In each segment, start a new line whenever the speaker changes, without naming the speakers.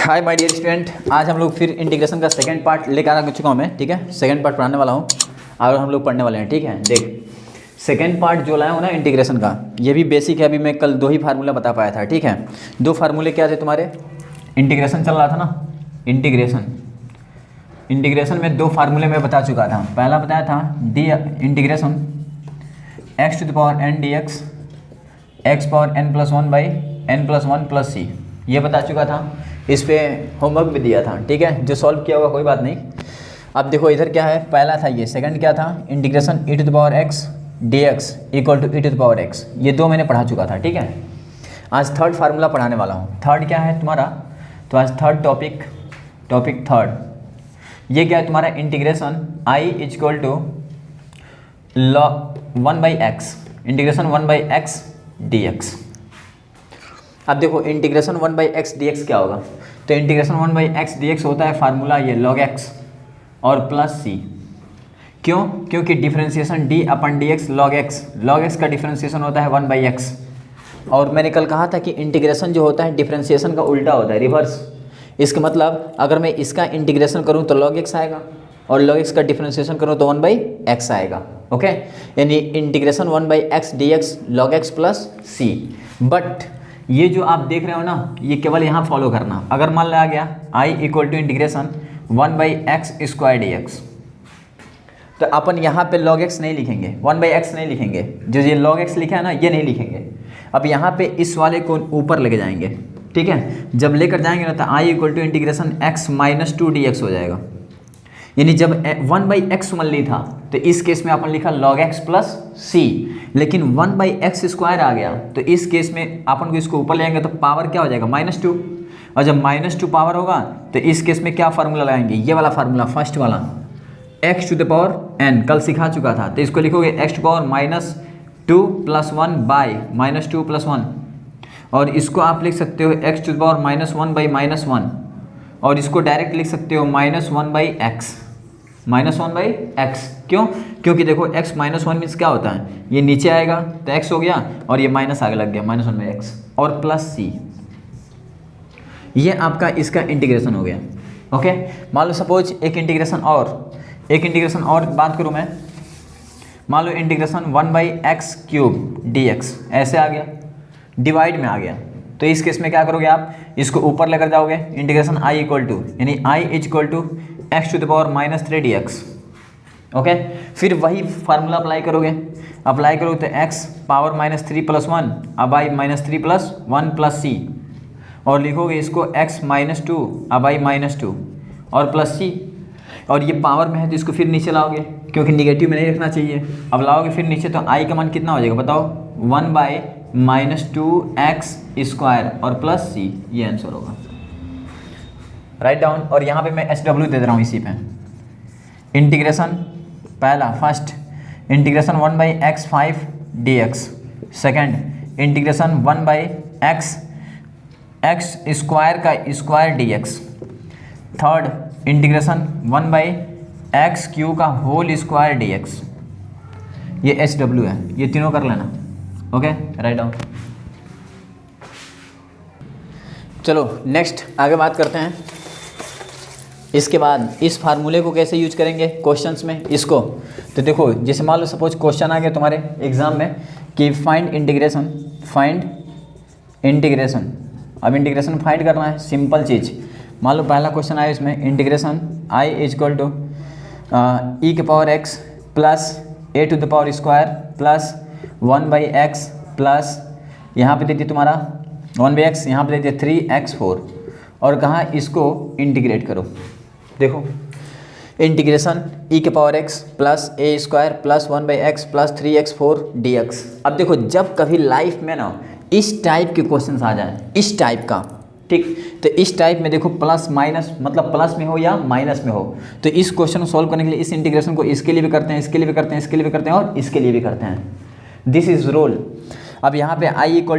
Hi my dear student, आज हम लोग फिर इंटीग्रेशन का सेकंड पार्ट लेकर आ चुका हूँ मैं। ठीक है, सेकंड पार्ट पढ़ाने वाला हूँ और हम लोग पढ़ने वाले हैं। ठीक है, देख सेकंड पार्ट जो लाया हूँ ना इंटीग्रेशन का, ये भी बेसिक है। अभी मैं कल 2 ही फार्मूला बता पाया था। ठीक है, 2 फार्मूले क्या थे तुम्हारे, इंटीग्रेशन चल रहा था ना, इंटीग्रेशन में 2 फार्मूले मैं बता चुका था। पहला बताया था D integration x⁴n dx x⁴n+1/n+1+c, ये बता चुका था। इस पे होमवर्क भी दिया था। ठीक है, जो सॉल्व किया होगा कोई बात नहीं। अब देखो इधर क्या है, पहला था ये, सेकंड क्या था, इंटीग्रेशन e⁴x dx = e⁴x, ये 2 मैंने पढ़ा चुका था। ठीक है, आज थर्ड फार्मूला पढ़ाने वाला हूँ। थर्ड क्या है तुम्हारा, तो आज थर्ड टॉपिक थर्ड, ये क्या है तुम्हारा, integration i = log 1/x, integration 1/x dx। अब देखो इंटीग्रेशन 1/x dx क्या होगा, तो इंटीग्रेशन 1/x dx होता है फार्मूला ये log x और प्लस c। क्यों? क्योंकि डिफरेंशिएशन d/dx log x का डिफरेंशिएशन होता है 1/x। और मैंने कल कहा था कि इंटीग्रेशन जो होता है डिफरेंशिएशन का उल्टा होता है, रिवर्स। इसका मतलब अगर मैं इसका इंटीग्रेशन करूँ तो log x आएगा और log x का डिफरेंशिएशन करूँ तो 1/x आएगा। ओके, यानी integration 1/x dx log x plus c। But ये जो आप देख रहे हो ना, ये केवल यहाँ फॉलो करना। अगर मान लिया गया i = इंटीग्रेशन 1/x² dx, तो अपन यहाँ पे log x नहीं लिखेंगे, 1/x नहीं लिखेंगे, जो ये log x लिखा है ना ये नहीं लिखेंगे। अब यहाँ पे इस वाले को ऊपर लेके जाएंगे। ठीक है, जब लेकर जाएंगे ना तो i = इंटीग्रेशन x-2 dx हो जाएगा। यानी जब 1/x मान ली था तो इस केस में अपन लिखा log x प्लस c, लेकिन 1/x² आ गया तो इस केस में अपन को इसको ऊपर ले जाएंगे तो पावर क्या हो जाएगा, -2। और जब -2 पावर होगा तो इस केस में क्या फार्मूला लगाएंगे, ये वाला फार्मूला, फर्स्ट वाला, x⁴n, कल सिखा चुका था। तो इसको लिखोगे x⁻² + 1/- 2 + 1, और इसको आप लिख सकते हो x⁻⁻1 /-1, और इसको डायरेक्ट लिख सकते हो -1/x। क्यों? क्योंकि देखो x -1 मीन्स क्या होता है, ये नीचे आएगा तो x हो गया और ये माइनस आगे लग गया -1/x, और प्लस c, ये आपका इसका इंटीग्रेशन हो गया। ओके, मान लो सपोज एक इंटीग्रेशन और बात करूँ मैं, मान लो इंटीग्रेशन 1/x³ dx ऐसे आ गया, डिवाइड में आ गया, तो इस केस में क्या करोगे आप, इसको ऊपर लेकर जाओगे, इंटीग्रेशन i यानी i = x⁻³ dx। ओके, फिर वही फार्मूला अप्लाई करोगे तो x पावर -3 + 1 अब i -3 + 1 + c, और लिखोगे इसको x -2 अब i -2 और प्लस c, और ये पावर में है तो इसको फिर नीचे लाओगे क्योंकि निगेटिव में नहीं रखना चाहिए। अब लाओगे फिर नीचे तो i का मान कितना हो जाएगा बताओ, 1/-2x² और प्लस c, ये आंसर होगा। राइट डाउन, और यहाँ पे मैं SW दे रहा हूँ इसी पे। इंटीग्रेशन पहला first integration 1/x5 dx, second integration 1/x x² dx, third integration 1/x³ का होल स्क्वायर dx, ये SW है, ये तीनों कर लेना। Okay, write down. चलो नेक्स्ट आगे बात करते हैं। इसके बाद इस फार्मूले को कैसे यूज करेंगे क्वेश्चंस में इसको, तो देखो जैसे मान लो सपोज क्वेश्चन आ गया तुम्हारे एग्जाम में कि फाइंड इंटीग्रेशन। अब इंटीग्रेशन फाइंड करना है, सिंपल चीज़। मान लो पहला क्वेश्चन आया इसमें, integration i = e⁴x plus a² plus 1/x plus यहाँ पे दे दिए तुम्हारा 1/x, यहाँ पे दे दिए 3x4, और कहाँ इसको इंटीग्रेट करो। देखो integration e⁴x plus a² plus 1/x plus 3x4 dx। अब देखो जब कभी लाइफ में ना इस टाइप के क्वेश्चंस आ जाए, इस टाइप का, ठीक, तो इस टाइप में देखो प्लस माइनस, मतलब प्लस में हो या माइनस में हो, तो इस क्वेश्चन को सॉल्व करने के लिए इस इंटीग्रेशन को इसके लिए भी करते हैं, इसके लिए भी करते हैं, इसके लिए भी करते हैं और इसके लिए भी करते हैं। This is rule. अब यहाँ पे i =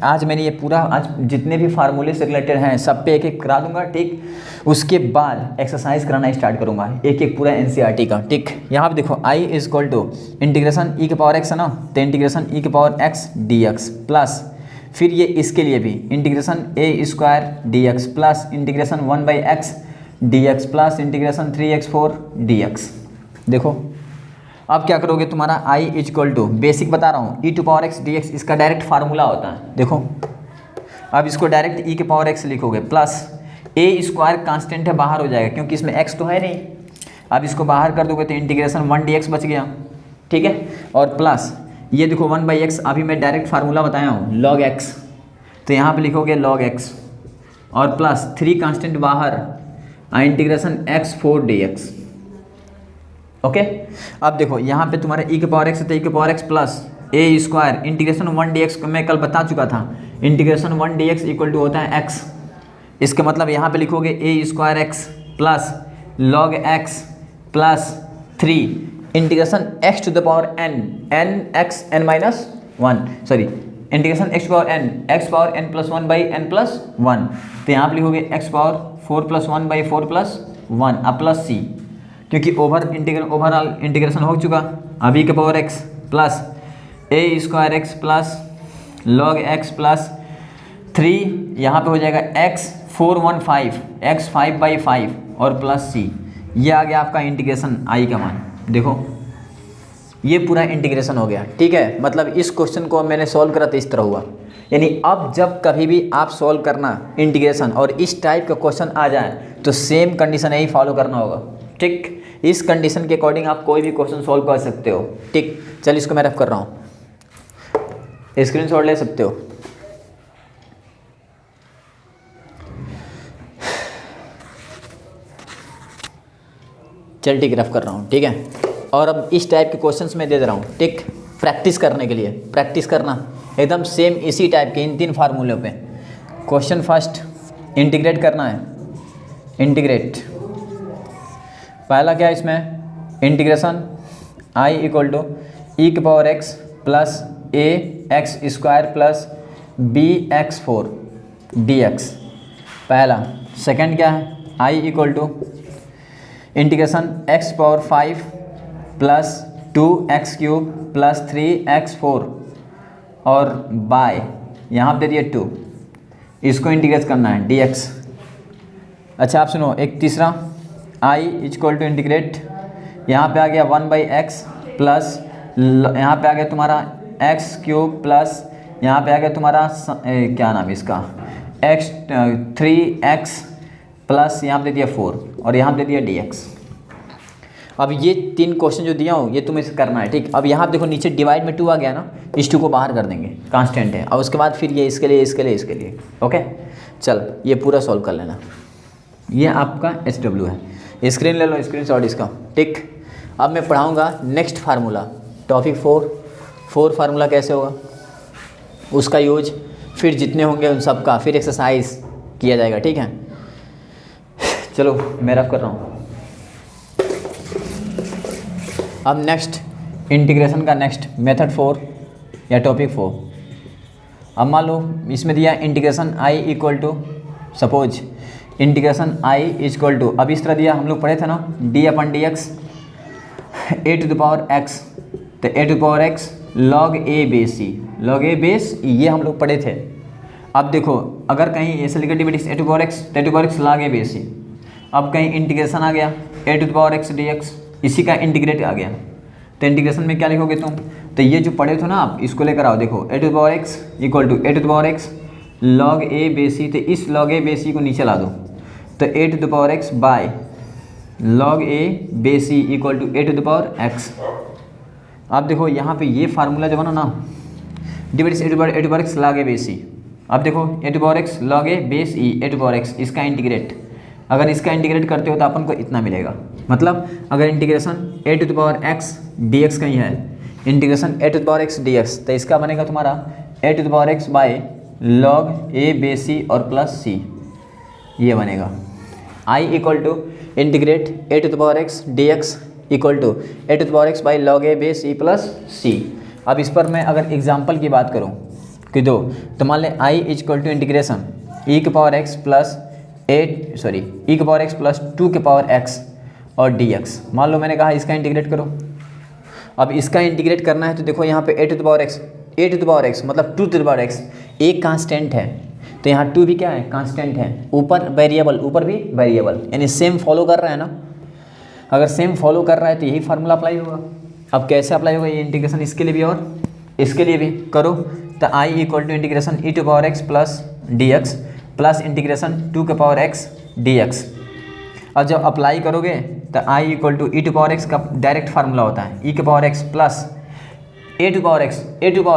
आज मैंने ये पूरा, आज जितने भी फार्मूले से रिलेटेड हैं सब पे एक एक करा दूंगा। ठीक, उसके बाद एक्सरसाइज कराना स्टार्ट करूंगा एक एक पूरा NCERT का। ठीक, यहाँ पे देखो i = इंटीग्रेशन e⁴x है ना, तो इंटीग्रेशन e⁴x dx प्लस फिर ये इसके लिए भी integration a square d x plus integration 1/x dx plus integration 3x4 dx। देखो अब क्या करोगे, तुम्हारा i इक्वल टू बेसिक बता रहा हूँ e⁴x dx, इसका डायरेक्ट फार्मूला होता है। देखो अब इसको डायरेक्ट e⁴x लिखोगे प्लस ए स्क्वायर कांस्टेंट है, बाहर हो जाएगा क्योंकि इसमें x तो है नहीं। अब इसको बाहर कर दोगे तो इंटीग्रेशन 1 dx बच गया, ठीक है। और प्लस ये देखो 1/x, अभी मैं डायरेक्ट फार्मूला बताया हूँ log x, तो यहाँ पे लिखोगे log x और प्लस 3 कांस्टेंट बाहर, इंटीग्रेशन x4 dx। ओके अब देखो यहाँ पे तुम्हारा e⁴x तो e⁴x plus a square integration 1 dx मैं कल बता चुका था, इंटीग्रेशन 1 dx इक्वल टू होता है x। इसका मतलब यहाँ पे लिखोगे a square x plus log x plus 3 integration x to the power n n x n minus 1 sorry integration x power n plus 1/n plus 1, तो यहाँ पे लिखोगे x पावर 4 प्लस 1/4 प्लस 1 अब प्लस c, क्योंकि overall integration हो चुका। अभी के power x plus a square x plus log x plus 3 यहाँ पे हो जाएगा x 415 x 5/5 और प्लस c, ये आ गया आपका इंटीग्रेशन i का मान। देखो ये पूरा इंटीग्रेशन हो गया, ठीक है। मतलब इस क्वेश्चन को मैंने सॉल्व करा तो इस तरह हुआ, यानी अब जब कभी भी आप सॉल्व करना इंटीग्रेशन और इस टाइप का क्वेश्चन आ जाए तो सेम कंडीशन यही फॉलो करना होगा, ठीक। इस कंडीशन के अकॉर्डिंग आप कोई भी क्वेश्चन सॉल्व कर सकते हो, ठीक। चल इसको मैं रफ कर रहा हूँ, स्क्रीनशॉट ले सकते हो। चल ठीक, रफ कर रहा हूँ, ठीक है। और अब इस टाइप के क्वेश्चंस मैं दे रहा हूँ, ठीक, प्रैक्टिस करने के लिए। प्रैक्टिस करना एकदम सेम इसी टाइप के इन 3 फार्मूलों पे। क्वेश्चन फर्स्ट इंटीग्रेट करना है, इंटीग्रेट पहला क्या है इसमें, integration i equal to e⁴x plus a x square plus b x4 dx पहला। सेकंड क्या है, i equal to integration x power 5 plus 2x³ plus 3x4 और बाय यहाँ पे दे दिया 2, इसको इंटीग्रेट करना है dx। अच्छा आप सुनो, एक तीसरा i इक्वल टू इंटीग्रेट, यहाँ पे आ गया 1/x प्लस यहाँ पे आ गया तुम्हारा x³ प्लस यहाँ पे आ गया तुम्हारा क्या नाम है इसका x 3x प्लस यहाँ पे दे दिया 4 और यहाँ पे दे दिया dx। अब ये 3 क्वेश्चन जो दिया हूँ ये तुम्हें से करना है, ठीक। अब यहाँ पे देखो नीचे डिवाइड में 2 आ गया ना, इस 2 को बाहर कर देंगे, कांस्टेंट है। और उसके बाद फिर ये इसके लिए इसके लिए इसके लिए, ओके। चल ये पूरा सॉल्व कर लेना, ये आपका SW है। स्क्रीन ले लो, स्क्रीन शॉट इसका, ठीक। अब मैं पढ़ाऊँगा नेक्स्ट फार्मूला, टॉपिक 4 फार्मूला कैसे होगा उसका यूज, फिर जितने होंगे उन सब का फिर एक्सरसाइज किया जाएगा, ठीक है। चलो मैं रफ कर रहा हूँ। अब नेक्स्ट इंटीग्रेशन का नेक्स्ट मेथड 4 या टॉपिक 4। अब मान लो इसमें दिया integration i equal to, suppose integration i equal to, अब इस तरह दिया, हम लोग पढ़े थे ना d/dx a⁴x, तो a⁴x log a base c, log a base ये हम लोग पढ़े थे। अब देखो अगर कहीं ऐसे लिखा डिवाइड a⁴x तो a⁴x log a base c, अब कहीं इंटीग्रेशन आ गया a⁴x dx, इसी का इंटीग्रेट आ गया, तो इंटीग्रेशन में क्या लिखोगे तुम, तो ये जो पढ़े थे ना आप इसको लेकर आओ। देखो a⁴x equal to a⁴x log a base c, तो इस log a बेस c को नीचे ला दो, तो a⁴x by log a base c equal to a⁴x। अब देखो यहाँ पे ये फार्मूला जो बना ना, divide a⁴x log a base c। अब देखो a⁴x log a base e a⁴x, इसका इंटीग्रेट, अगर इसका इंटीग्रेट करते हो तो अपन को इतना मिलेगा। मतलब अगर इंटीग्रेशन a⁴x dx कहीं है, इंटीग्रेशन a⁴x dx, तो इसका बनेगा तुम्हारा a⁴x by log a base c और प्लस c, ये बनेगा। i equal to integrate a⁴x dx equal to a⁴x by log a base e plus c। अब इस पर मैं अगर एग्जाम्पल की बात करूँ कि तो मान लें i equal to integration e⁴x plus e⁴x plus 2x और dx। मान लो मैंने कहा इसका इंटीग्रेट करो। अब इसका इंटीग्रेट करना है तो देखो यहाँ पे a⁴x a to the power x मतलब 2 टू द पावर एक्स, एक कांस्टेंट है तो यहाँ 2 भी क्या है, कांस्टेंट है, ऊपर वेरिएबल, ऊपर भी वेरिएबल, यानी सेम फॉलो कर रहा है ना। अगर सेम फॉलो कर रहा है तो यही फार्मूला अप्लाई होगा। अब कैसे अप्लाई होगा ये इंटीग्रेशन, इसके लिए भी और इसके लिए भी करो तो I equal to integration e to power x plus d x plus integration 2 के पावर एक्स डी एक्स। और जब अप्लाई करोगे तो I equal to e to power x का डायरेक्ट फार्मूला होता है ई के power x plus a to power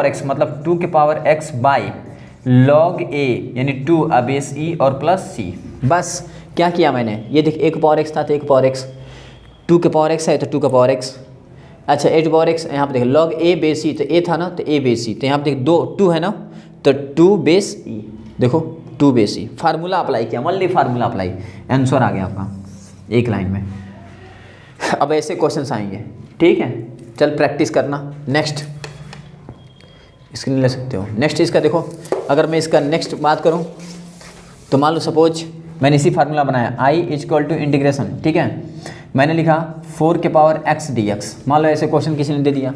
x मतलब 2 के power x by log a यानी 2 बेस ई और प्लस सी। बस क्या किया मैंने, ये देख एक पावर एक्स था तो एक पावर एक्स, 2 के पावर एक्स है तो 2 का पावर एक्स, अच्छा ए टू पावर एक्स यहाँ पे देख लॉग ए बेस ई तो ए था ना तो ए बेस ई, तो यहाँ पे देख 2 है ना तो 2 बेस ई, देखो 2 बेस ई, फार्मूला अप्लाई किया, ओनली फार्मूला अप्लाई, आंसर आ गया आपका एक लाइन में। अब ऐसे क्वेश्चंस आएंगे, ठीक है। चल प्रैक्टिस करना। नेक्स्ट स्क्रीन ले सकते हो। नेक्स्ट इसका देखो, अगर मैं इसका नेक्स्ट बात करूं तो मान लो सपोज मैंने इसी फार्मूला बनाया आई इक्वल टू इंटीग्रेशन, ठीक है, मैंने लिखा 4 के पावर एक्स डी एक्स। मान लो ऐसे क्वेश्चन किसी ने दे दिया,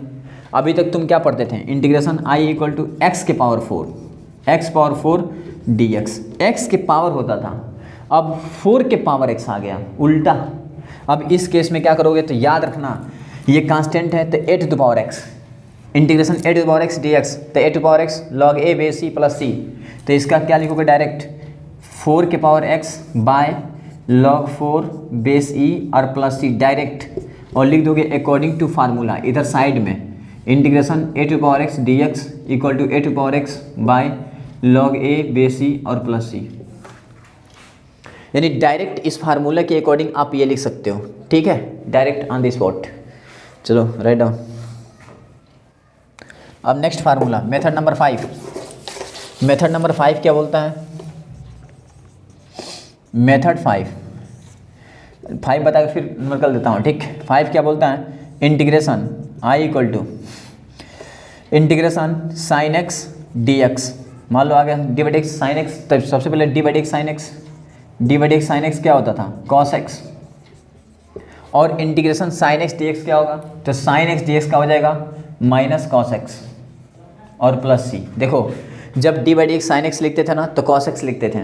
अभी तक तुम क्या पढ़ते थे, integration i equal to x के पावर 4 डी एक्स, एक्स के पावर होता था, अब 4 के पावर एक्स आ गया उल्टा। अब इस केस में क्या करोगे तो याद रखना ये कांस्टेंट है तो a to the power x, integration a to the power x d x तो a to power x log a base c plus c, तो इसका क्या लिखोगे डायरेक्ट 4 के power x by log 4 base e और plus c direct, और लिख दोगे अकॉर्डिंग टू फार्मूला इधर साइड में, integration a to power x d x equal to a to power x by log a base e और plus सी, यानी direct इस formula के अकॉर्डिंग आप ये लिख सकते हो, ठीक है, डायरेक्ट ऑन द स्पॉट। चलो राइट डाउन। अब next formula method number 5। Method number 5 क्या बोलता है, मेथड 5 बता के फिर नंबर कर देता हूँ, ठीक। 5 क्या बोलता है, integration i equal to integration sine x d x, मान लो आ गया d by x sine x, तब सबसे पहले d by x sine x, d by x sine x क्या होता था कॉस एक्स, और integration sine x d x क्या होगा तो साइन एक्स डी एक्स का हो जाएगा माइनस कॉस एक्स और प्लस सी। देखो जब D by x sine x लिखते थे ना तो कॉस एक्स लिखते थे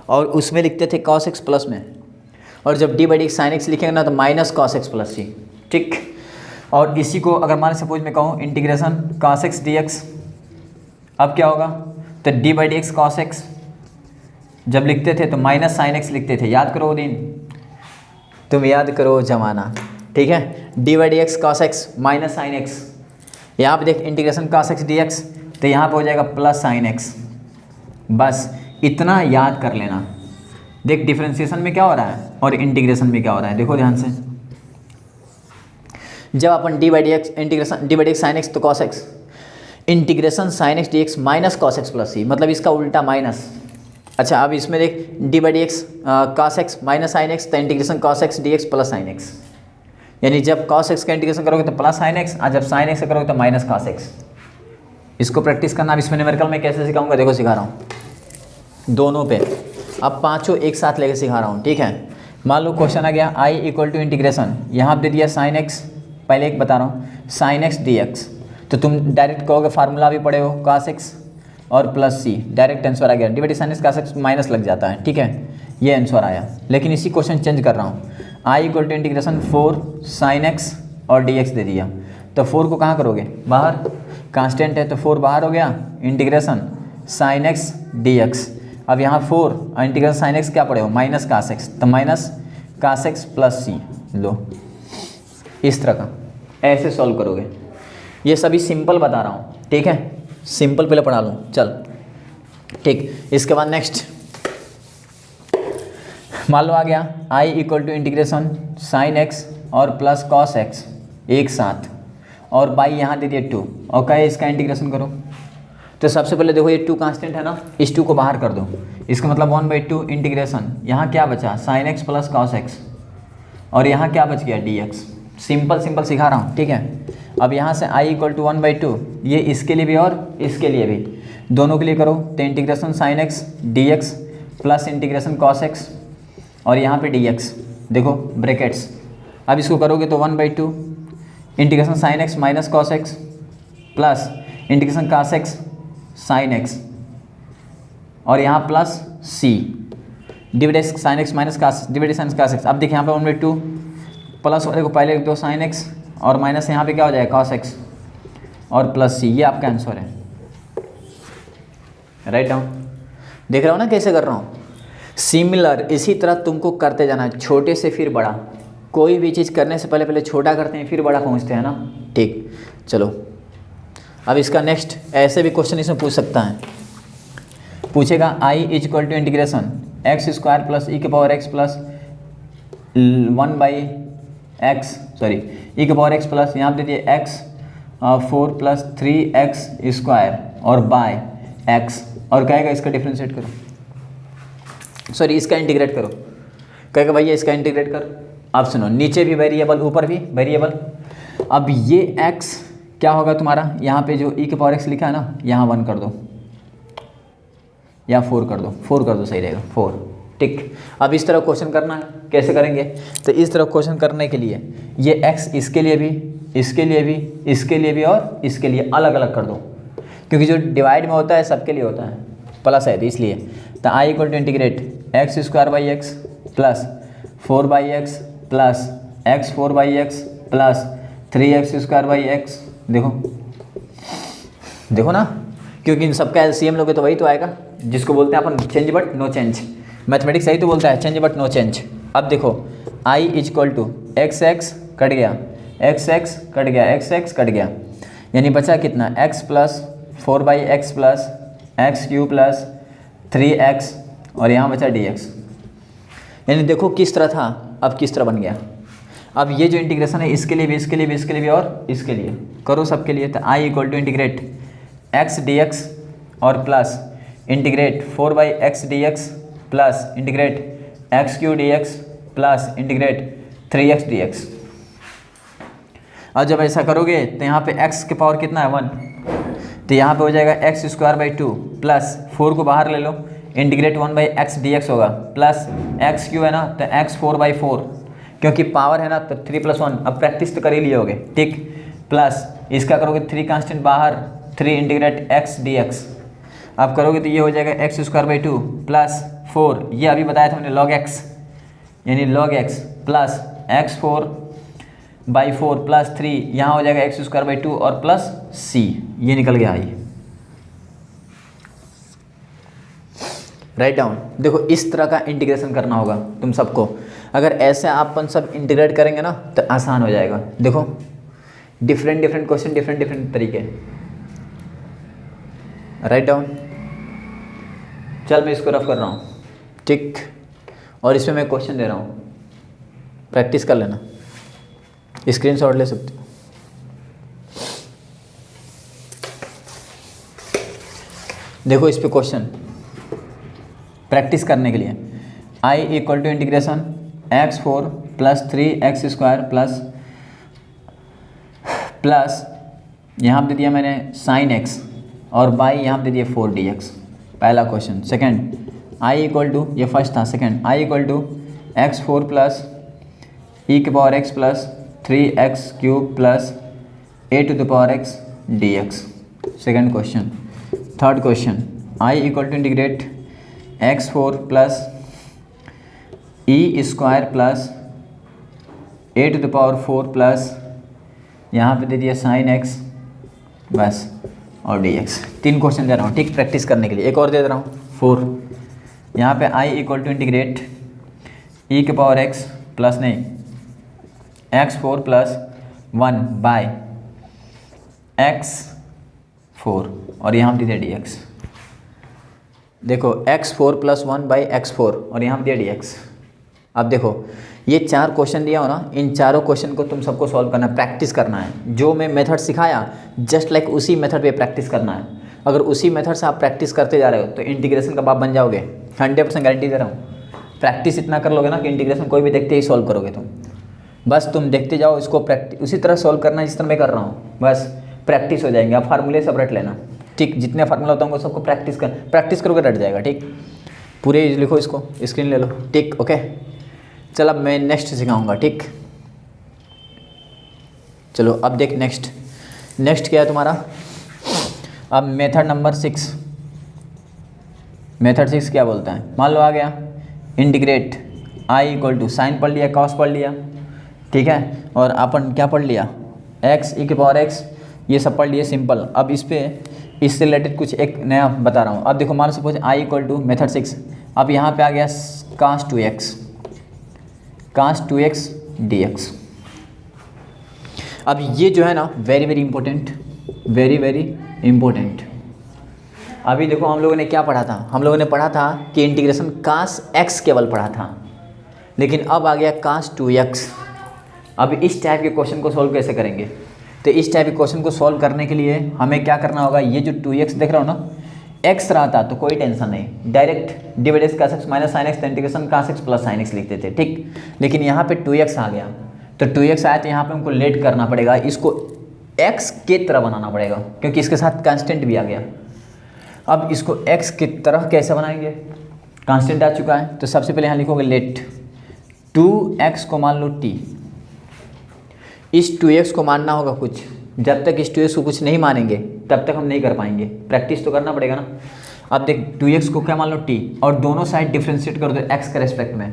और उसमें लिखते थे कॉस एक्स प्लस में, और जब D by x sine x लिखेंगे ना तो माइनस कॉस एक्स प्लस सी, ठीक। और इसी को अगर मान सपोज मैं कहूँ integration cos x d x, अब क्या होगा तो D by x cos x, जब लिखते थे तो माइनस साइन एक्स लिखते थे, याद करो वो दिन, तुम याद करो जमाना, ठीक है। D by x cos x minus sine x, यहाँ पे देख integration cos x d x तो यहाँ पे हो जाएगा प्लस साइन एक्स, बस इतना याद कर लेना। देख डिफरेंशिएशन में क्या हो रहा है और इंटीग्रेशन में क्या हो रहा है, देखो ध्यान से। जब अपन d by x integration d by x sine x तो cos x, integration sine x d x minus cos x plus c, मतलब इसका उल्टा माइनस। अच्छा अब इसमें देख d by x cos x minus sine x तो integration cos x d x plus sine x, यानी जब कॉस एक्स का इंटीग्रेशन करोगे तो प्लस साइन एक्स, और जब साइन एक्स का करोगे तो माइनस कॉस एक्स। इसको प्रैक्टिस करना। अब इसमें न्यूमेरिकल में कैसे सिखाऊंगा, देखो सिखा रहा हूँ दोनों पे, अब पाँचों एक साथ लेके सिखा रहा हूँ, ठीक है। मान लो क्वेश्चन आ गया आई इक्वल टू इंटीग्रेशन, यहाँ दे दिया साइन एक्स, पहले एक बता रहा हूँ साइन एक्स डी एक्स, तो तुम डायरेक्ट कहोगे फार्मूला भी पढ़े हो कॉस एक्स और प्लस सी, डायरेक्ट आंसर आ गया। D by sine x cos x minus लग जाता है, ठीक है, ये आंसर आया। लेकिन इसी क्वेश्चन चेंज कर रहा हूँ, I equal to integration 4 sine x और डी एक्स दे दिया, तो 4 को कहाँ करोगे बाहर, कांस्टेंट है तो 4 बाहर हो गया, integration sine x d x. अब यहाँ 4 और इंटीग्रेशन साइन एक्स क्या पढ़े हो माइनस कास एक्स, तो माइनस कास एक्स प्लस सी, लो इस तरह का ऐसे सॉल्व करोगे। ये सभी सिंपल बता रहा हूँ, ठीक है, सिंपल पहले पढ़ा लूँ, चल ठीक। इसके बाद नेक्स्ट मान लो आ गया I equal to integration sine x और प्लस कॉस एक्स एक साथ, और बाई यहाँ दे दिए 2, और कहे इसका इंटीग्रेशन करो। तो सबसे पहले देखो ये 2 कांस्टेंट है ना, इस 2 को बाहर कर दो, इसका मतलब 1/2 इंटीग्रेशन, यहाँ क्या बचा sine x plus cos x, और यहाँ क्या बच गया डी एक्स। सिंपल सिंपल सिखा रहा हूँ, ठीक है। अब यहाँ से आई इक्वल टू 1/2, ये इसके लिए भी और इसके लिए भी, दोनों के लिए करो तो integration sine x d x plus integration cos x, और यहाँ पे डी एक्स, देखो ब्रैकेट्स। अब इसको करोगे तो 1/2 integration sine x minus cos x plus integration cos x sine x और यहाँ plus c divide sine x minus cos divide sine cos x. अब देखिए यहाँ पे 1/2 प्लस वाले को पहले लिख दो साइन एक्स और माइनस यहाँ पे क्या हो जाएगा कॉस एक्स और प्लस सी। ये आपका आंसर है। Write down. देख रहे हो ना कैसे कर रहा हूँ। सिमिलर इसी तरह तुमको करते जाना है, छोटे से फिर बड़ा। कोई भी चीज़ करने से पहले छोटा करते हैं फिर बड़ा पहुँचते हैं ना। ठीक, चलो अब इसका नेक्स्ट ऐसे भी क्वेश्चन इसमें पूछ सकता है। पूछेगा I is equal to integration x square plus e के power x plus 1/x sorry e के पावर एक्स प्लस यहाँ पे दीजिए एक्स 4 प्लस 3x स्क्वायर और बाय एक्स और कहेगा इसका डिफ्रेंशिएट करो, सॉरी इसका इंटीग्रेट करो। कहेगा भैया इसका इंटीग्रेट कर। अब सुनो, नीचे भी वेरिएबल ऊपर भी वेरिएबल। अब ये x क्या होगा तुम्हारा, यहाँ पे जो e के पावर x लिखा है ना यहाँ 1 कर दो या 4 कर दो, 4 कर दो सही रहेगा 4। ठीक, अब इस तरह क्वेश्चन करना है। कैसे करेंगे, तो इस तरह क्वेश्चन करने के लिए ये x इसके लिए भी, इसके लिए भी, इसके लिए भी और इसके लिए अलग अलग कर दो, क्योंकि जो डिवाइड में होता है सबके लिए होता है प्लस है तो इसलिए। तो I equal to integrate x square by x plus 4/x plus x 4/x plus 3x square by x. देखो देखो ना, क्योंकि इन सबका एलसीएम लोगे तो वही तो आएगा जिसको बोलते हैं अपन change but no change. Mathematics सही तो बोलता है चेंज बट नो चेंज। अब देखो I is equal to x x cut गया, एक्स एक्स कट गया, एक्स एक्स कट गया, यानी बचा कितना x plus 4/x plus x cube plus 3x और यहाँ बचा dx। यानी देखो किस तरह था अब किस तरह बन गया। अब ये जो इंटीग्रेशन है इसके लिए भी, इसके लिए भी, इसके लिए भी और इसके लिए करो सबके लिए। तो I equal to integrate x dx और plus integrate 4/x dx plus integrate x cube dx plus integrate 3x dx। और जब ऐसा करोगे तो यहाँ पे x के पावर कितना है 1, तो यहाँ पे हो जाएगा एक्स स्क्वायर बाई 2 प्लस 4 को बाहर ले लो इंटीग्रेट 1/x dx होगा प्लस एक्स क्यू है ना तो x 4/4 क्योंकि पावर है ना तो 3 + 1। अब प्रैक्टिस तो कर ही लिए होगे। ठीक, प्लस इसका करोगे 3 कांस्टेंट बाहर 3 इंटीग्रेट x dx। अब करोगे तो ये हो जाएगा एक्स स्क्वायर बाई 2 प्लस 4, ये अभी बताया था हमने log x, यानी log x plus x 4/4 plus 3 यहाँ हो जाएगा एक्स स्क्वायर बाई 2 और प्लस c, ये निकल गया आई। Write down. देखो इस तरह का इंटीग्रेशन करना होगा तुम सबको। अगर ऐसे अपन सब इंटीग्रेट करेंगे ना तो आसान हो जाएगा। देखो different different question, different different तरीके। Write down. चल मैं इसको रफ कर रहा हूँ। ठीक, और इसमें मैं क्वेश्चन दे रहा हूँ, प्रैक्टिस कर लेना, स्क्रीनशॉट ले सकते हो। देखो इस पे क्वेश्चन प्रैक्टिस करने के लिए I equal to integration x 4 plus 3x square plus यहाँ पे दे दिया मैंने साइन x और बाई यहाँ पे दे दिया 4dx। पहला question. Second I equal to, ये फर्स्ट था, second I equal to x 4 plus e के power x plus 3x cube plus a to the power x dx। Second question. Third question I equal to integrate x 4 plus e square plus a to the power 4 plus यहाँ पे दे दिया sign x बस और dx। 3 question दे रहा हूँ। ठीक, practice करने के लिए। एक और दे रहा हूँ 4। यहाँ पे i इक्वल टू इंटीग्रेट ई के पावर x प्लस नहीं x 4 प्लस 1 बाय x 4 और यहाँ पे दिया dx। देखो x 4 प्लस 1 बाई x 4 और यहाँ पे दिया dx। अब देखो ये 4 क्वेश्चन दिया हो ना, इन चारों क्वेश्चन को तुम सबको सॉल्व करना है, प्रैक्टिस करना है। जो मैं मेथड सिखाया जस्ट लाइक उसी मेथड पे प्रैक्टिस करना है। अगर उसी मेथड से आप प्रैक्टिस करते जा रहे हो तो इंटीग्रेशन का बाप बन जाओगे, 100% गारंटी दे रहा हूँ। प्रैक्टिस इतना कर लोगे ना कि इंटीग्रेशन कोई भी देखते ही सॉल्व करोगे तुम। बस तुम देखते जाओ इसको, प्रैक्टिस उसी तरह सॉल्व करना जिस तरह मैं कर रहा हूँ, बस प्रैक्टिस हो जाएंगे। आप फार्मूले सब रट लेना। ठीक, जितने फार्मूला होता है सबको प्रैक्टिस करोगे रट जाएगा। ठीक, पूरे लिखो, इसको स्क्रीन ले लो। ठीक, ओके। चल अब मैं नेक्स्ट सिखाऊंगा। ठीक, चलो अब देख नेक्स्ट क्या है तुम्हारा। अब मेथड नंबर 6, मेथड 6 क्या बोलता है, मान लो आ गया integrate i equal to sine पढ़ लिया, कॉस पढ़ लिया, ठीक है, और अपन क्या पढ़ लिया एक्स ई के पावर एक्स, ये सब पढ़ लिए सिंपल। अब इस पे इससे रिलेटेड कुछ एक नया बता रहा हूँ। अब देखो मान suppose i equal to method 6, अब यहाँ पे आ गया cos 2x dx। अब ये जो है ना very very important, very very important. अभी देखो हम लोगों ने क्या पढ़ा था, हम लोगों ने पढ़ा था कि इंटीग्रेशन cos x केवल पढ़ा था, लेकिन अब आ गया cos 2x। अब इस टाइप के क्वेश्चन को सॉल्व कैसे करेंगे, तो इस टाइप के क्वेश्चन को सॉल्व करने के लिए हमें क्या करना होगा, ये जो 2x देख रहा हो ना, x रहता तो कोई टेंशन नहीं, direct divided cos x minus sine x, integration cos x plus sine x लिखते थे, ठीक। लेकिन यहाँ पे 2x आ गया, तो 2x आया तो यहाँ पे हमको लेट करना पड़ेगा, इसको x के तरह बनाना पड़ेगा, क्योंकि इसके साथ कांस्टेंट भी आ गया। अब इसको x की तरह कैसे बनाएंगे, कांस्टेंट आ चुका है, तो सबसे पहले यहाँ लिखोगे लेट 2x को मान लो t, इस 2x को मानना होगा कुछ, जब तक इस 2x को कुछ नहीं मानेंगे तब तक हम नहीं कर पाएंगे, प्रैक्टिस तो करना पड़ेगा ना। अब देख 2x को क्या मान लो t, और दोनों साइड डिफ्रेंशिएट कर दो x के रेस्पेक्ट में,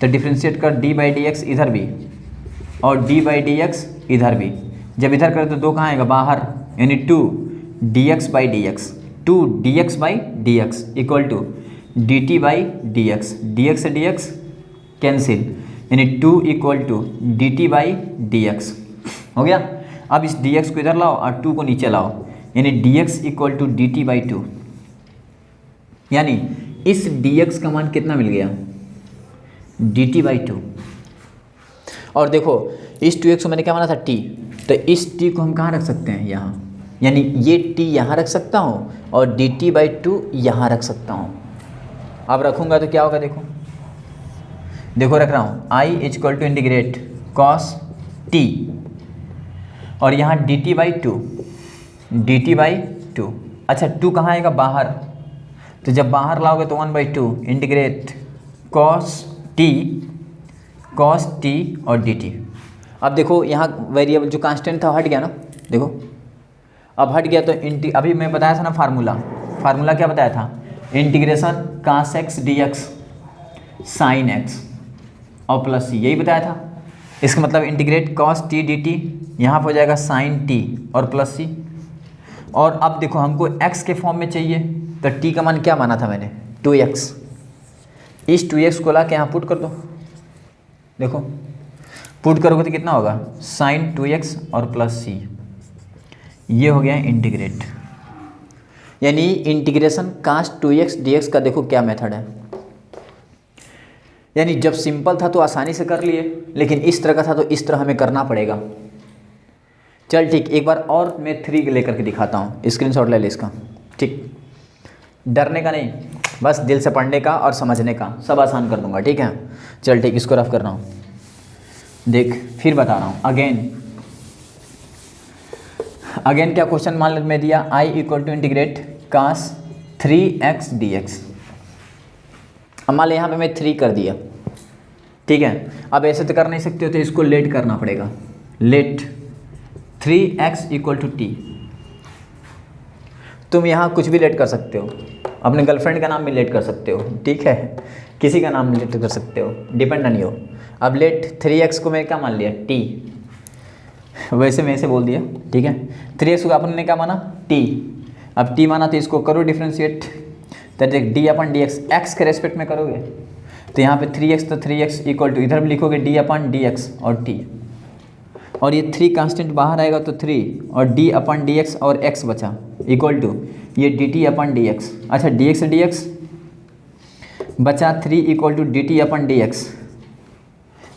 तो डिफ्रेंशिएट कर d/dx इधर भी और d/dx इधर भी, जब इधर करें तो दो कहाँ आएगा बाहर, यानी 2 dx/dx equal to dt/dx, dx से dx कैंसिल, यानी 2 इक्वल टू dt/dx हो गया। अब इस dx को इधर लाओ और 2 को नीचे लाओ, यानी dx इक्वल टू dt/2, यानी इस dx का मान कितना मिल गया, dt/2। और देखो इस 2x को मैंने क्या माना था t, तो इस t को हम कहाँ रख सकते हैं, यहाँ, यानी ये t यहाँ रख सकता हूँ और dt/2 यहाँ रख सकता हूँ। अब रखूँगा तो क्या होगा, देखो देखो रख रहा हूँ i equal to integrate cos t, और यहाँ dt/2, अच्छा 2 कहाँ आएगा बाहर, तो जब बाहर लाओगे तो 1/2 इंटीग्रेट cos t और dt। अब देखो यहाँ वेरिएबल जो कांस्टेंट था हट गया ना, देखो अब हट गया, तो अभी मैं बताया था ना फार्मूला क्या बताया था, integration cos x dx sin x और प्लस c, यही बताया था। इसका मतलब इंटीग्रेट cos t dt, यहाँ पर हो जाएगा sin t और प्लस c। और अब देखो हमको x के फॉर्म में चाहिए, तो t का मान क्या माना था मैंने, 2x, इस 2x को ला के यहाँ पुट कर दो, देखो पुट करोगे तो कितना होगा sin 2x और प्लस c, ये हो गया इंटीग्रेट, यानी इंटीग्रेशन cos 2x dx का देखो क्या मेथड है। यानी जब सिंपल था तो आसानी से कर लिए, लेकिन इस तरह का था तो इस तरह हमें करना पड़ेगा। चल ठीक, एक बार और मैं 3 लेकर के दिखाता हूँ, स्क्रीनशॉट ले ले इसका, ठीक, डरने का नहीं, बस दिल से पढ़ने का और समझने का, सब आसान कर दूंगा, ठीक है। चल ठीक, इसको रफ कर रहा हूँ, देख फिर बता रहा हूँ अगेन क्या क्वेश्चन मान में दिया, i equal to integrate cos 3x dx। अब मान लो यहाँ पे मैं 3 कर दिया, ठीक है। अब ऐसे तो कर नहीं सकते हो, तो इसको लेट करना पड़ेगा, late 3x equal to t। तुम यहाँ कुछ भी लेट कर सकते हो, अपने गर्लफ्रेंड का नाम भी लेट कर सकते हो, ठीक है, किसी का नाम लेट कर सकते हो, डिपेंड नहीं हो। अब लेट 3x को मैं क्या मान लिया, t, वैसे मैं ऐसे बोल दिया, ठीक है। 3x को अपन ने क्या माना, t, अब t माना तो इसको करो डिफ्रेंशिएट, तो देख d/dx x के रेस्पेक्ट में करोगे तो यहाँ पे 3x, तो 3x इक्वल टू इधर भी लिखोगे d/dx और t, और ये 3 कांस्टेंट बाहर आएगा तो 3 और d/dx और x बचा इक्वल टू ये dt/dx। अच्छा dx से dx बचा 3 इक्वल टू dt/dx।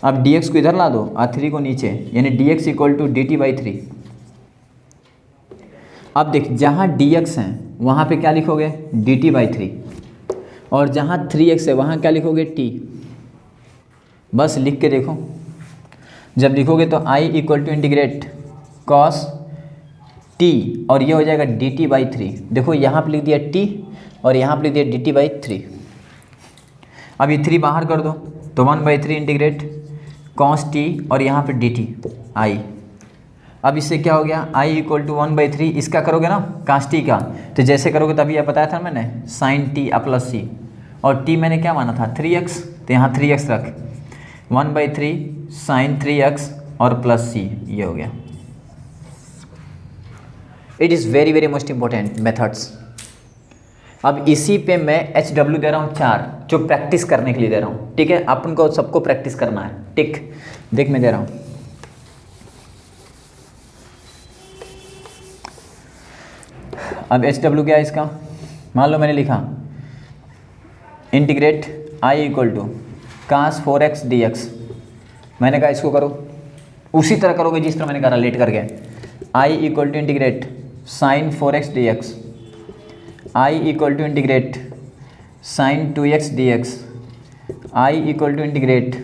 अब dx को इधर ला दो और 3 को नीचे, यानी dx इक्वल टू dt/3। अब देख जहाँ dx है वहाँ पे क्या लिखोगे, dt/3, और जहाँ 3x है वहाँ क्या लिखोगे, t। बस लिख के देखो, जब लिखोगे तो i equal to integrate cos t, और ये हो जाएगा dt/3। देखो यहाँ पे लिख दिया t और यहाँ पे लिख दिया dt/3। अब ये 3 बाहर कर दो तो 1/3 इंटीग्रेट cos t और यहाँ पे dt i। अब इससे क्या हो गया, i इक्वल टू 1/3, इसका करोगे ना कास टी का, तो जैसे करोगे तभी यह बताया था मैंने साइन टी प्लस सी, और टी मैंने क्या माना था 3x, तो यहाँ 3x रख, 1/3 साइन 3x और प्लस सी, ये हो गया। It is very very most important methods. अब इसी पे मैं HW दे रहा हूँ 4, जो प्रैक्टिस करने के लिए दे रहा हूँ, ठीक है, अपन को सबको प्रैक्टिस करना है, ठीक। देख मैं दे रहा हूँ, अब HW क्या है इसका, मान लो मैंने लिखा integrate i equal to cos 4x dx, मैंने कहा इसको करो, उसी तरह करोगे जिस तरह मैंने कहा लेट करके, i equal to integrate sine 4x dx, i equal to integrate sine 2x dx, i equal to integrate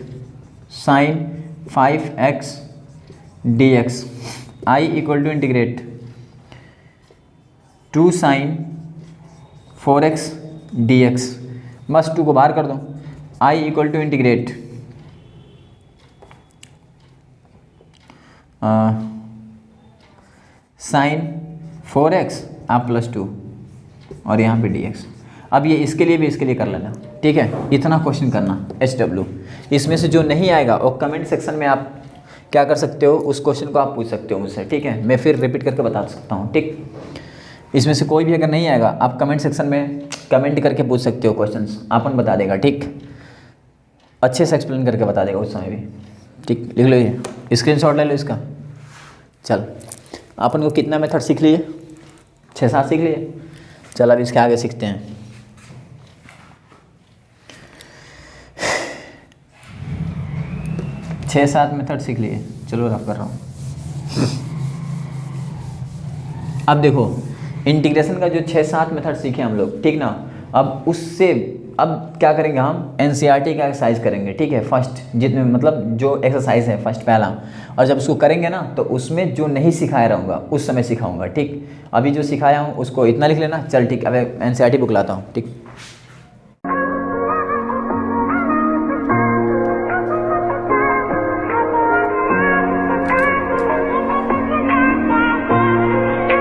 sine 5x dx, i equal to integrate 2 sine 4x dx, बस 2 को बाहर कर दो, i equal to integrate sine 4x plus 2 और यहाँ पे dx। अब ये इसके लिए भी इसके लिए कर लेना, ठीक है, इतना क्वेश्चन करना HW। इसमें से जो नहीं आएगा और कमेंट सेक्शन में आप क्या कर सकते हो, उस क्वेश्चन को आप पूछ सकते हो मुझसे, ठीक है, मैं फिर रिपीट करके बता सकता हूँ, ठीक। इसमें से कोई भी अगर नहीं आएगा आप कमेंट सेक्शन में कमेंट करके पूछ सकते हो क्वेश्चंस, अपन बता देगा, ठीक, अच्छे से एक्सप्लेन करके बता देगा उस समय भी, ठीक। लिख लो, ये स्क्रीनशॉट ले लो इसका। चल अपन को कितना मेथड सीख लिए, 6-7 सीख लिए। चल अब इसके आगे सीखते हैं। छः 7 मेथड सीख लिए, चलो रफ कर रहा हूँ। अब देखो इंटीग्रेशन का जो 6-7 मेथड सीखे हम लोग, ठीक ना, अब उससे अब क्या करेंगे हम NCERT का एक्सरसाइज करेंगे, ठीक है, फर्स्ट जितने मतलब जो एक्सरसाइज है फर्स्ट पहला, और जब उसको करेंगे ना तो उसमें जो नहीं सिखाया रहूँगा उस समय सिखाऊंगा, ठीक। अभी जो सिखाया हूँ उसको इतना लिख लेना, चल ठीक। अब NCERT बुक लाता हूँ, ठीक।